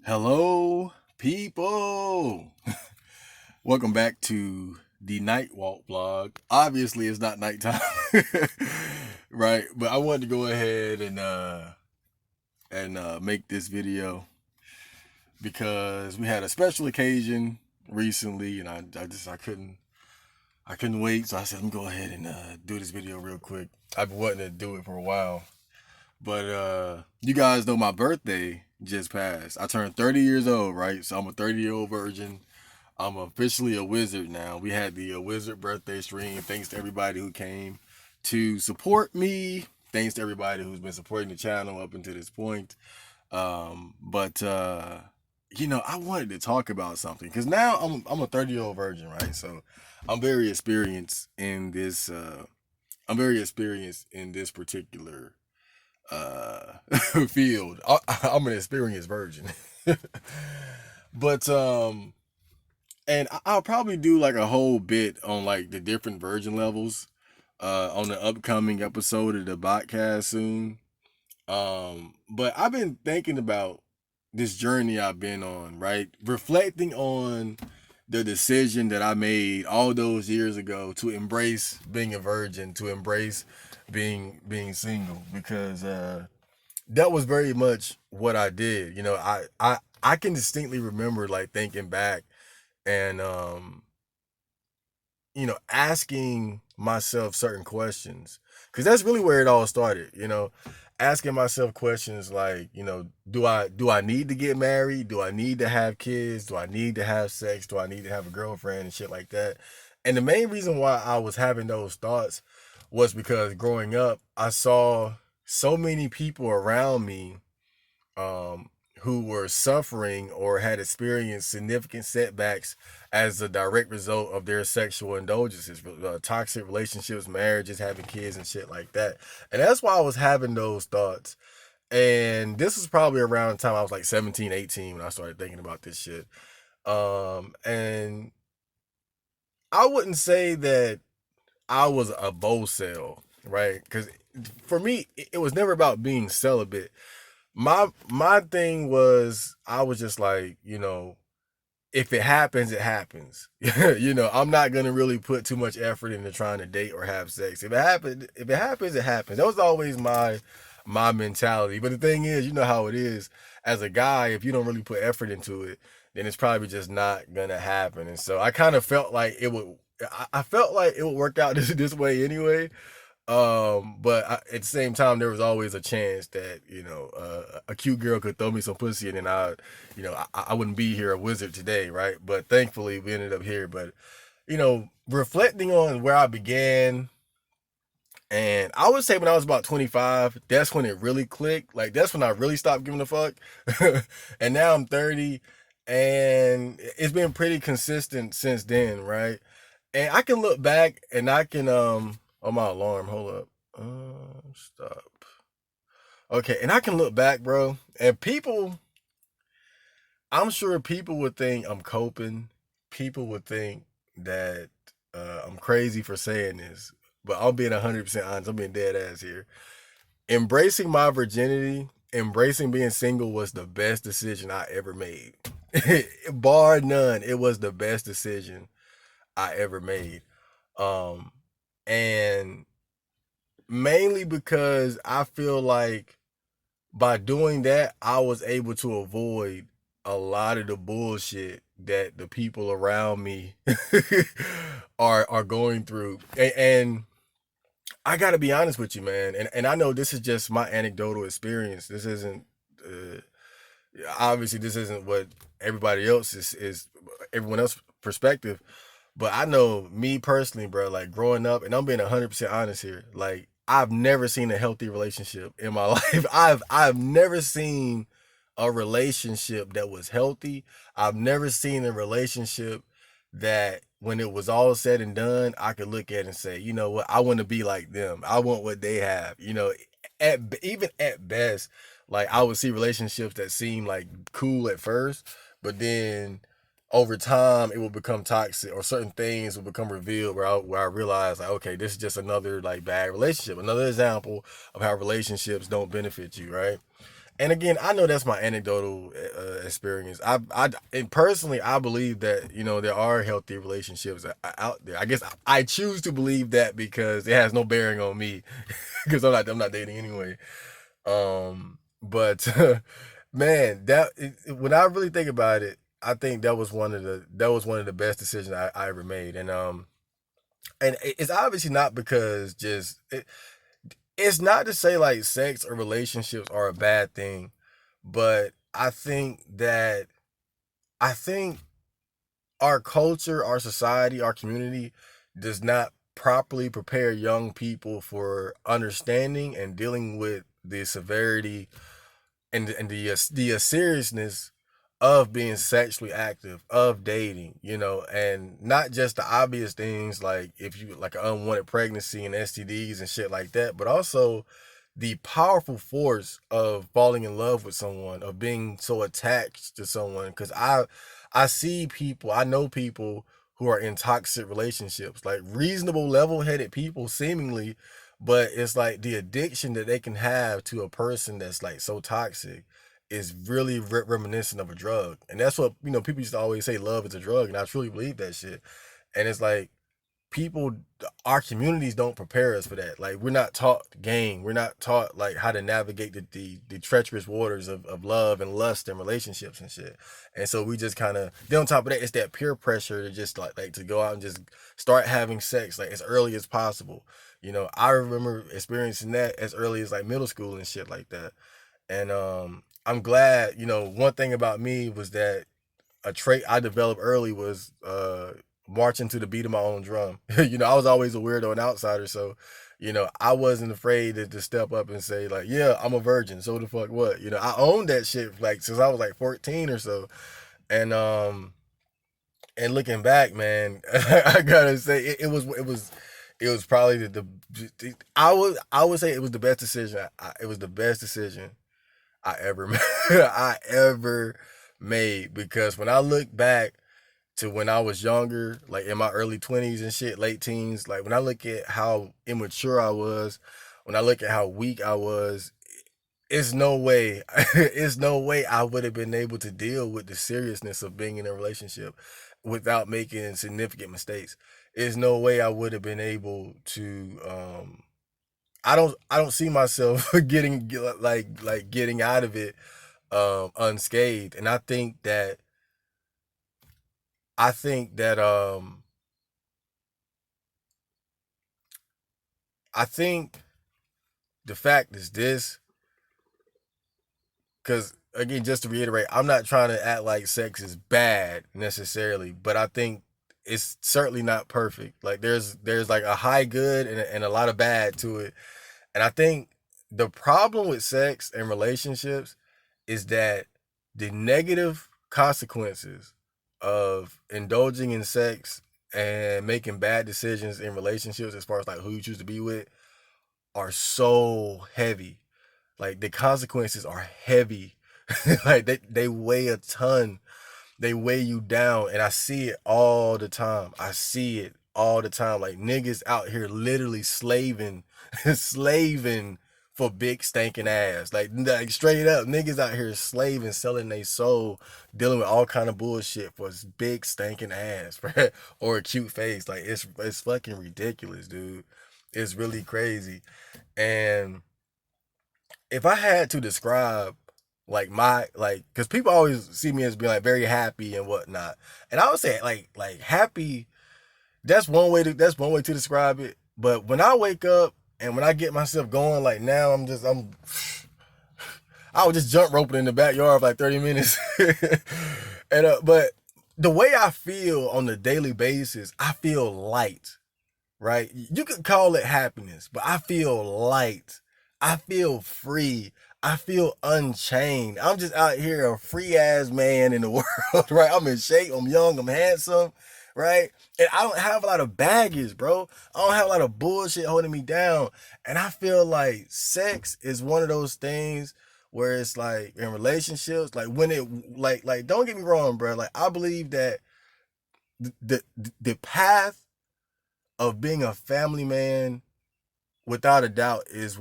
Hello, people. Welcome back to the Night Walk vlog. Obviously, it's not nighttime, right? But I wanted to go ahead and make this video because we had a special occasion recently, and I couldn't wait, so I said let me go ahead and do this video real quick. I've been wanting to do it for a while. But you guys know my birthday just passed. I turned 30 years old, right? So I'm a 30-year-old virgin. I'm officially a wizard now. We had the wizard birthday stream. Thanks to everybody who came to support me. Thanks to everybody who's been supporting the channel up until this point. But I wanted to talk about something because now I'm a 30-year-old virgin, right? So I'm very experienced in this. I'm very experienced in this particular field. I'm an experienced virgin. But and I'll probably do like a whole bit on like the different virgin levels on the upcoming episode of the podcast soon. But I've been thinking about this journey I've been on, right? Reflecting on the decision that I made all those years ago to embrace being a virgin, to embrace being single, because that was very much what I did. I can distinctly remember like thinking back and asking myself certain questions, because that's really where it all started. Asking myself questions like, do I need to get married? Do I need to have kids? Do I need to have sex? Do I need to have a girlfriend and shit like that? And the main reason why I was having those thoughts was because growing up, I saw so many people around me who were suffering or had experienced significant setbacks as a direct result of their sexual indulgences, toxic relationships, marriages, having kids and shit like that. And that's why I was having those thoughts. And this was probably around the time I was like 17, 18 when I started thinking about this shit. And I wouldn't say that I was a bocel, right? Because for me, it was never about being celibate. My thing was, I was just like, if it happens, it happens. I'm not gonna really put too much effort into trying to date or have sex. If it happens, it happens. That was always my mentality. But the thing is, you know how it is as a guy, if you don't really put effort into it, then it's probably just not gonna happen. And so I kind of felt like it would. I felt like it would work out this way anyway. At the same time, there was always a chance that a cute girl could throw me some pussy, and then I wouldn't be here a wizard today, right? But thankfully, we ended up here. But reflecting on where I began, and I would say when I was about 25, that's when it really clicked. Like that's when I really stopped giving a fuck. And now I'm 30, and it's been pretty consistent since then, right? And I can look back and I can oh, my alarm, hold up. Stop. Okay, and I can look back, bro, and I'm sure people would think I'm coping. People would think that I'm crazy for saying this, but I'm being 100% honest. I'm being dead ass here. Embracing my virginity, embracing being single was the best decision I ever made. Bar none, it was the best decision I ever made. And mainly because I feel like by doing that, I was able to avoid a lot of the bullshit that the people around me are going through. And I got to be honest with you, man. And I know this is just my anecdotal experience. This isn't obviously this isn't what everybody else is everyone else's perspective. But I know me personally, bro, like growing up, and I'm being 100% honest here, like I've never seen a healthy relationship in my life. I've never seen a relationship that was healthy. I've never seen a relationship that when it was all said and done, I could look at and say, you know what, I want to be like them. I want what they have. Even at best, like I would see relationships that seem like cool at first, but then over time it will become toxic, or certain things will become revealed where I realize like, okay, this is just another like bad relationship, another example of how relationships don't benefit you, right? And again, I know that's my anecdotal experience. And personally, I believe that there are healthy relationships out there. I guess I choose to believe that because it has no bearing on me because I'm not dating anyway. But man, when I really think about it, I think that was one of the best decisions I ever made. And it's obviously not because it's not to say like sex or relationships are a bad thing, but I think our culture, our society, our community does not properly prepare young people for understanding and dealing with the severity and the seriousness of being sexually active, of dating, and not just the obvious things like if you like an unwanted pregnancy and STDs and shit like that, but also the powerful force of falling in love with someone, of being so attached to someone. Because I see people, I know people who are in toxic relationships, like reasonable, level-headed people, seemingly, but it's like the addiction that they can have to a person that's like so toxic is really reminiscent of a drug. And that's what people used to always say, love is a drug, and I truly believe that shit. And it's like people, our communities don't prepare us for that. Like we're not taught game, we're not taught like how to navigate the treacherous waters of love and lust and relationships and shit. And so we just kind of, then on top of that, it's that peer pressure to just like to go out and just start having sex like as early as possible. I remember experiencing that as early as like middle school and shit like that. And I'm glad, one thing about me was that a trait I developed early was marching to the beat of my own drum. I was always a weirdo and outsider, so I wasn't afraid to step up and say like, yeah, I'm a virgin. So the fuck what? I owned that shit like since I was like 14 or so, and looking back, man, I gotta say it was probably I would say it was the best decision. It was the best decision I ever I ever made, because when I look back to when I was younger, like in my early 20s and shit, late teens, like when I look at how immature I was, when I look at how weak I was, it's no way, it's no way I would have been able to deal with the seriousness of being in a relationship without making significant mistakes. There's no way I would have been able to I don't see myself getting like getting out of it unscathed. And I think that I think the fact is this, because again, just to reiterate, I'm not trying to act like sex is bad necessarily, but I think it's certainly not perfect. Like there's like a high good and a lot of bad to it. And I think the problem with sex and relationships is that the negative consequences of indulging in sex and making bad decisions in relationships, as far as like who you choose to be with, are so heavy. Like the consequences are heavy. Like they weigh a ton. They weigh you down, and I see it all the time. I see it all the time. Like niggas out here literally slaving, slaving for big stinking ass. Like straight up, niggas out here slaving, selling their soul, dealing with all kind of bullshit for this big stinking ass, right? Or a cute face. Like it's fucking ridiculous, dude. It's really crazy. And if I had to describe like my like, because people always see me as being like very happy and whatnot, and I would say like happy. That's one way to describe it. But when I wake up and when I get myself going, like now I would just jump roping in the backyard for like 30 minutes, and but the way I feel on a daily basis, I feel light, right? You could call it happiness, but I feel light. I feel free. I feel unchained. I'm just out here a free ass man in the world, right? I'm in shape. I'm young. I'm handsome, right? And I don't have a lot of baggage, bro. I don't have a lot of bullshit holding me down. And I feel like sex is one of those things where it's like in relationships, like when it like don't get me wrong, bro. Like I believe that the path of being a family man, without a doubt, is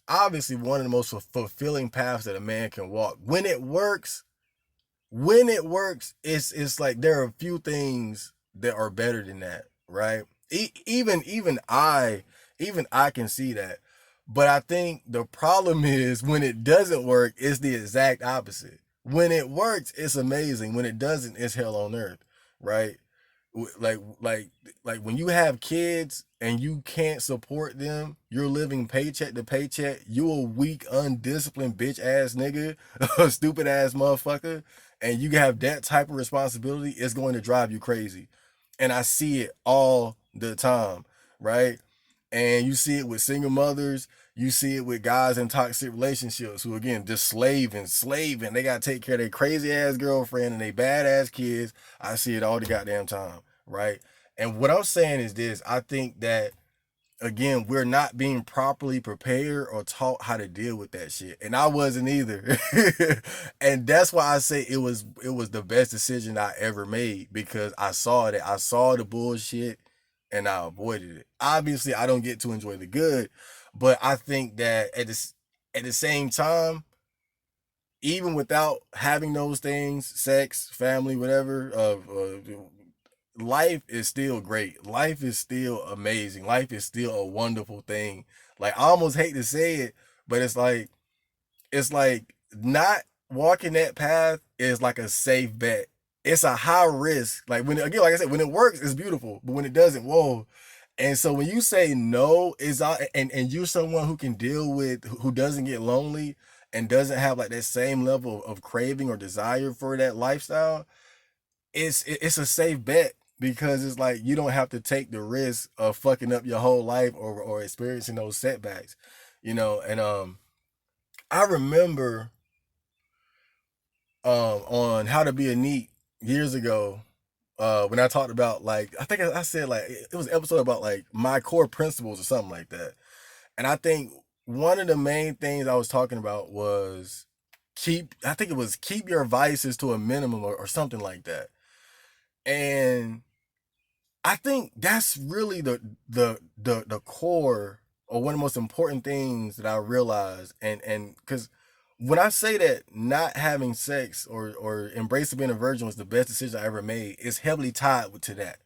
obviously one of the most fulfilling paths that a man can walk when it works. when it works, it's like there are a few things that are better than that, right? Even I can see that, but I think the problem is when it doesn't work, it's the exact opposite. When it works, it's amazing. When it doesn't, it's hell on earth, right? Like when you have kids and you can't support them, you're living paycheck to paycheck. You a weak, undisciplined bitch ass nigga, a stupid ass motherfucker, and you have that type of responsibility. It's going to drive you crazy, and I see it all the time, right? And you see it with single mothers. You see it with guys in toxic relationships who, again, just slaving. They got to take care of their crazy ass girlfriend and they bad ass kids. I see it all the goddamn time, right? And what I'm saying is this: I think that, again, we're not being properly prepared or taught how to deal with that shit, and I wasn't either. And that's why I say it was the best decision I ever made, because I saw the bullshit and I avoided it. Obviously I don't get to enjoy the good, but I think that at the same time, even without having those things, sex, family, whatever, life is still great. Life is still amazing. Life is still a wonderful thing. Like, I almost hate to say it, but it's like not walking that path is like a safe bet. It's a high risk. Like, when, again, like I said, when it works, it's beautiful, but when it doesn't, whoa. And so when you say no, and you're someone who can deal with, who doesn't get lonely and doesn't have like that same level of craving or desire for that lifestyle, it's a safe bet, because it's like you don't have to take the risk of fucking up your whole life, or experiencing those setbacks, and I remember on How to Be a Neat years ago, when I talked about, like, I think I said, like, it was an episode about like my core principles or something like that. And I think one of the main things I was talking about was I think it was keep your vices to a minimum, or something like that. And I think that's really the core, or one of the most important things that I realized. And because when I say that not having sex, or embracing being a virgin was the best decision I ever made, it's heavily tied to that.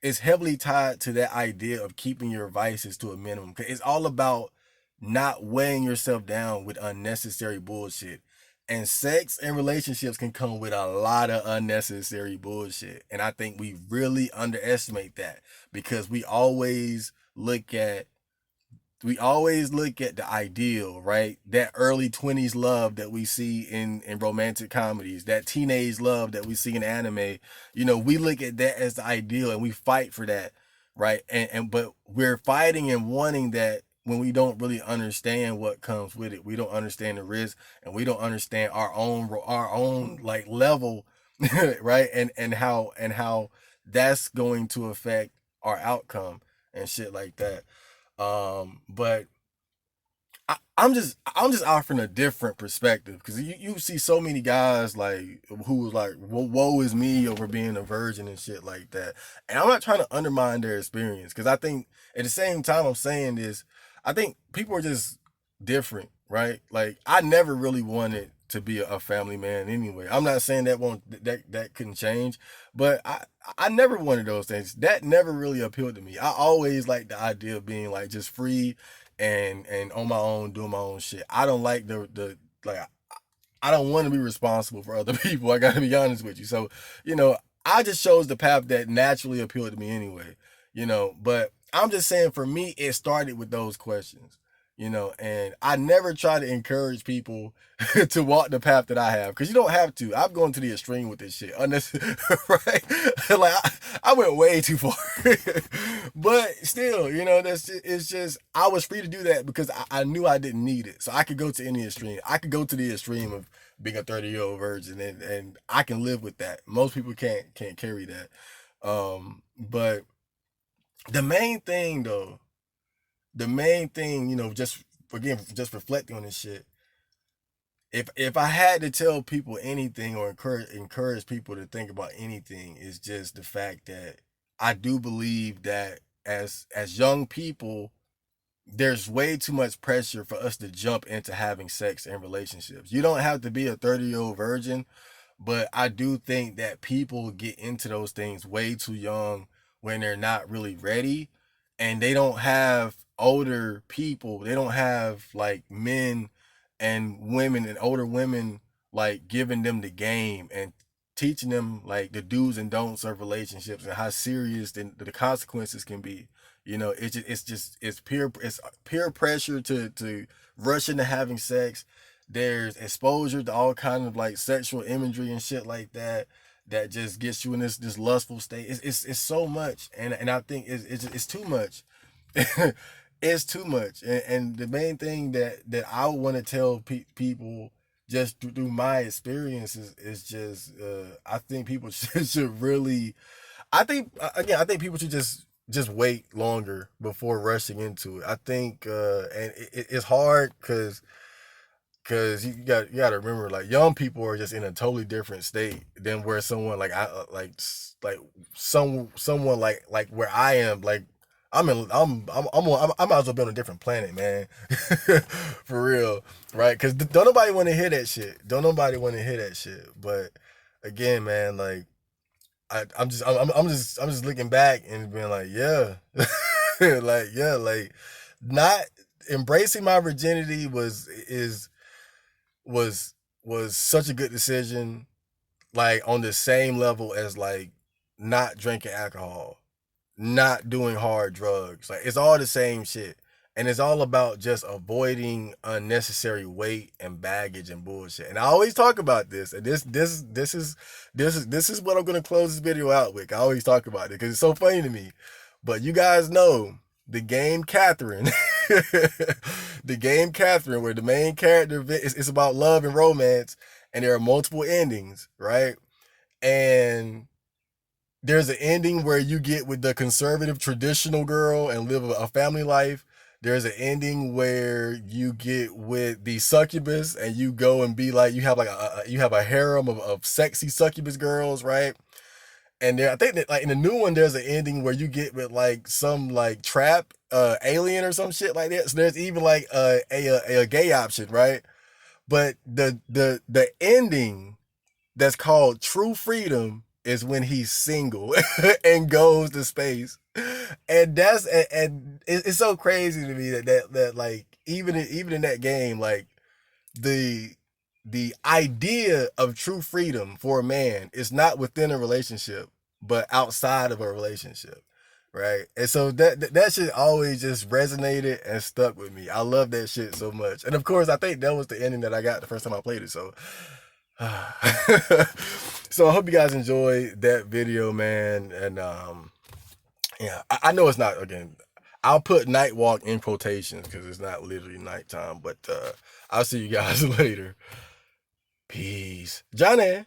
It's heavily tied to that idea of keeping your vices to a minimum. 'Cause it's all about not weighing yourself down with unnecessary bullshit. And sex and relationships can come with a lot of unnecessary bullshit. And I think we really underestimate that, because we always look at the ideal, right? That early 20s love that we see in romantic comedies, that teenage love that we see in anime. We look at that as the ideal and we fight for that, right? And but we're fighting and wanting that when we don't really understand what comes with it. We don't understand the risk, and we don't understand our own like level, right? And how that's going to affect our outcome and shit like that. But I'm just offering a different perspective, because you see so many guys like who was like, woe is me over being a virgin and shit like that. And I'm not trying to undermine their experience, because I think at the same time I'm saying this, I think people are just different, right? Like, I never really wanted to be a family man anyway. I'm not saying that couldn't change, but I never wanted those things. That never really appealed to me. I always liked the idea of being like just free and on my own, doing my own shit. I don't like the like I don't want to be responsible for other people. I got to be honest with you. So, you know, I just chose the path that naturally appealed to me anyway, but I'm just saying, for me, it started with those questions, and I never try to encourage people to walk the path that I have, because you don't have to. I've gone to the extreme with this shit. Right? Like, I went way too far. But still, it's just, I was free to do that because I knew I didn't need it. So I could go to any extreme. I could go to the extreme of being a 30-year-old virgin, and I can live with that. Most people can't carry that. But the main thing though, just again, just reflecting on this shit. If I had to tell people anything, or encourage people to think about anything, is just the fact that I do believe that as young people, there's way too much pressure for us to jump into having sex and relationships. You don't have to be a 30-year-old virgin, But I do think that people get into those things way too young when they're not really ready, and they don't have older people. They don't have like men and women and older women like giving them the game and teaching them like the do's and don'ts of relationships and how serious the consequences can be. You know, it's peer pressure to rush into having sex. There's exposure to all kind of like sexual imagery and shit like that that just gets you in this lustful state. It's so much, and I think it's too much. It's too much, and the main thing that I want to tell people just through my experiences is just I think people should really, I think again, I think people should just wait longer before rushing into it. I think and it's hard because you got to remember, like, young people are just in a totally different state than where someone like like someone like where I am, like I might as well be on a different planet, man. For real, right? Because don't nobody want to hear that shit. Don't nobody want to hear that shit. But again, man, like I'm just looking back and being like, yeah, like yeah, like not embracing my virginity was was such a good decision, like on the same level as like not drinking alcohol, not doing hard drugs. Like it's all the same shit. And it's all about just avoiding unnecessary weight and baggage and bullshit. And I always talk about this. And this is what I'm gonna close this video out with. I always talk about it because it's so funny to me. But you guys know the game Catherine. The game Catherine, where the main character is about love and romance, and there are multiple endings, right? And there's an ending where you get with the conservative traditional girl and live a family life. There's an ending where you get with the succubus and you go and be like, you have like you have a harem of sexy succubus girls, right? And there, I think that like in the new one, there's an ending where you get with like some like trap alien or some shit like that. So there's even like a gay option, right? But the ending that's called true freedom is when he's single and goes to space. And and it's so crazy to me that like even in that game, like the the idea of true freedom for a man is not within a relationship, but outside of a relationship, right? And so that shit always just resonated and stuck with me. I love that shit so much. And of course, I think that was the ending that I got the first time I played it. So, so I hope you guys enjoyed that video, man. And yeah, I know it's not, again, I'll put night walk in quotations because it's not literally nighttime. But I'll see you guys later. Peace, Johnny.